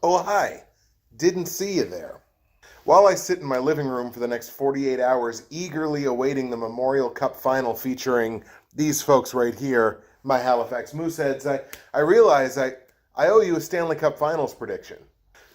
Oh, hi. Didn't see you there. While I sit in my living room for the next 48 hours, eagerly awaiting the Memorial Cup Final featuring these folks right here, my Halifax Mooseheads, I realize I owe you a Stanley Cup Finals prediction.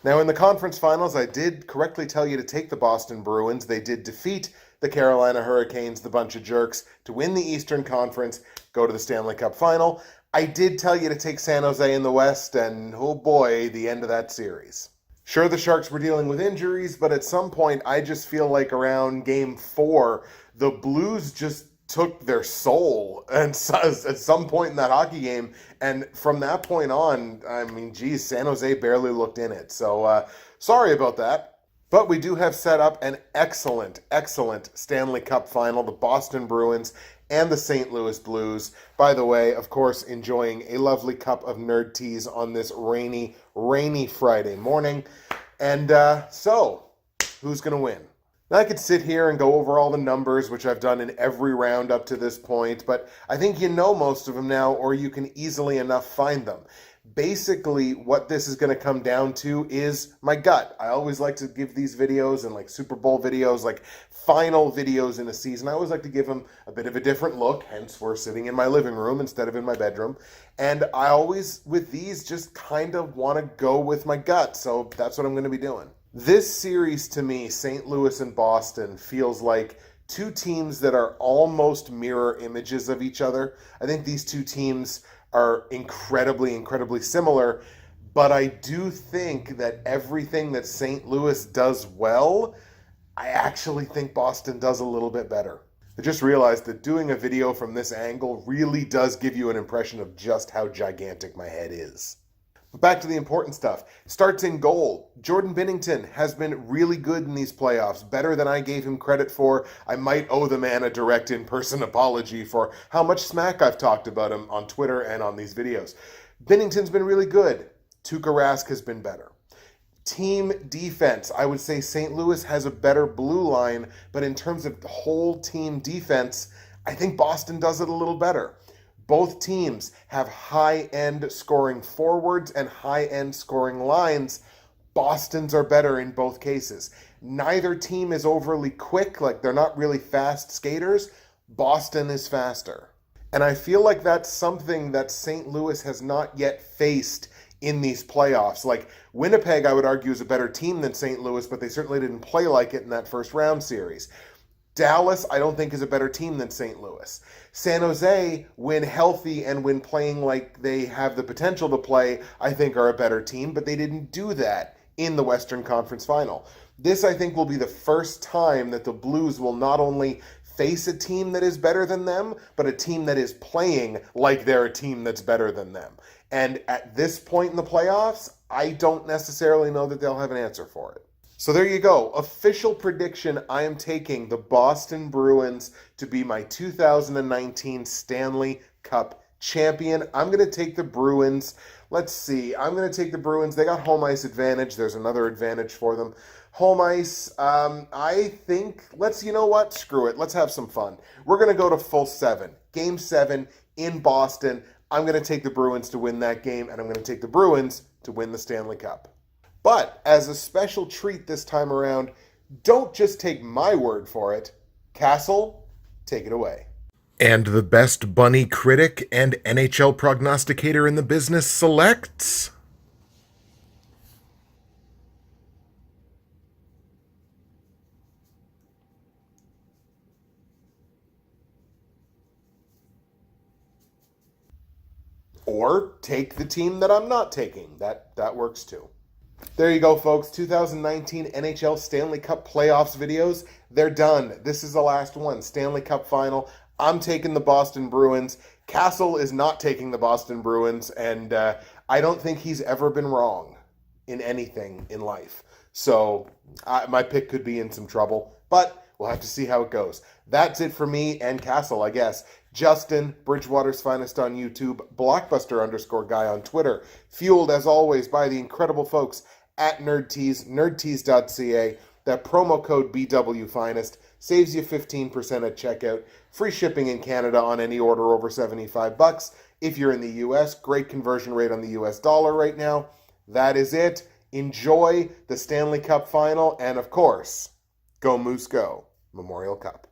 Now, in the conference finals, I did correctly tell you to take the Boston Bruins. They did defeat the Carolina Hurricanes, the bunch of jerks, to win the Eastern Conference, go to the Stanley Cup Final. I did tell you to take San Jose in the West, and oh boy, the end of that series. Sure, the Sharks were dealing with injuries, but at some point, I just feel like around Game 4, the Blues just took their soul and at some point in that hockey game. And from that point on, I mean, geez, San Jose barely looked in it. So sorry about that. But we do have set up an excellent, excellent Stanley Cup final, the Boston Bruins and the St. Louis Blues. By the way, of course, enjoying a lovely cup of nerd teas on this rainy, rainy Friday morning. And so, who's going to win? Now, I could sit here and go over all the numbers, which I've done in every round up to this point, but I think you know most of them now, or you can easily enough find them. Basically, what this is going to come down to is my gut. I always like to give these videos and like Super Bowl videos, like final videos in a season. I always like to give them a bit of a different look, hence we're sitting in my living room instead of in my bedroom. And I always, with these, just kind of want to go with my gut, so that's what I'm going to be doing. This series, to me, St. Louis and Boston, feels like two teams that are almost mirror images of each other. I think these two teams are incredibly, incredibly similar, but I do think that everything that St. Louis does well, I actually think Boston does a little bit better. I just realized that doing a video from this angle really does give you an impression of just how gigantic my head is. But back to the important stuff. Starts in goal. Jordan Binnington has been really good in these playoffs, better than I gave him credit for. I might owe the man a direct in-person apology for how much smack I've talked about him on Twitter and on these videos. Binnington's been really good. Tuukka Rask has been better. Team defense, I would say St. Louis has a better blue line, but in terms of the whole team defense, I think Boston does it a little better. Both teams have high-end scoring forwards and high-end scoring lines. Boston's are better in both cases. Neither team is overly quick, like they're not really fast skaters. Boston is faster. And I feel like that's something that St. Louis has not yet faced in these playoffs. Like Winnipeg, I would argue, is a better team than St. Louis, but they certainly didn't play like it in that first round series. Dallas, I don't think, is a better team than St. Louis. San Jose, when healthy and when playing like they have the potential to play, I think are a better team, but they didn't do that in the Western Conference Final. This, I think, will be the first time that the Blues will not only face a team that is better than them, but a team that is playing like they're a team that's better than them. And at this point in the playoffs, I don't necessarily know that they'll have an answer for it. So there you go. Official prediction, I am taking the Boston Bruins to be my 2019 Stanley Cup champion. I'm going to take the Bruins. Let's see. I'm going to take the Bruins. They got home ice advantage. There's another advantage for them. Home ice, I think, you know what? Screw it. Let's have some fun. We're going to go to full 7. Game 7 in Boston. I'm going to take the Bruins to win that game, and I'm going to take the Bruins to win the Stanley Cup. But as a special treat this time around, don't just take my word for it. Castle, take it away. And the best bunny critic and NHL prognosticator in the business selects... Or take the team that I'm not taking. That works too. There you go, folks. 2019 NHL Stanley Cup playoffs videos. They're done. This is the last one. Stanley Cup Final. I'm taking the Boston Bruins. Castle is not taking the Boston Bruins, and I don't think he's ever been wrong in anything in life. So my pick could be in some trouble, but we'll have to see how it goes. That's it for me and Castle, I guess. Justin, Bridgewater's Finest on YouTube, Blockbuster_guy on Twitter, fueled as always by the incredible folks at NerdTees, nerdtees.ca. That promo code BWFinest saves you 15% at checkout. Free shipping in Canada on any order over $75. If you're in the US, great conversion rate on the US dollar right now. That is it. Enjoy the Stanley Cup Final, and of course, go Moose Go, Memorial Cup.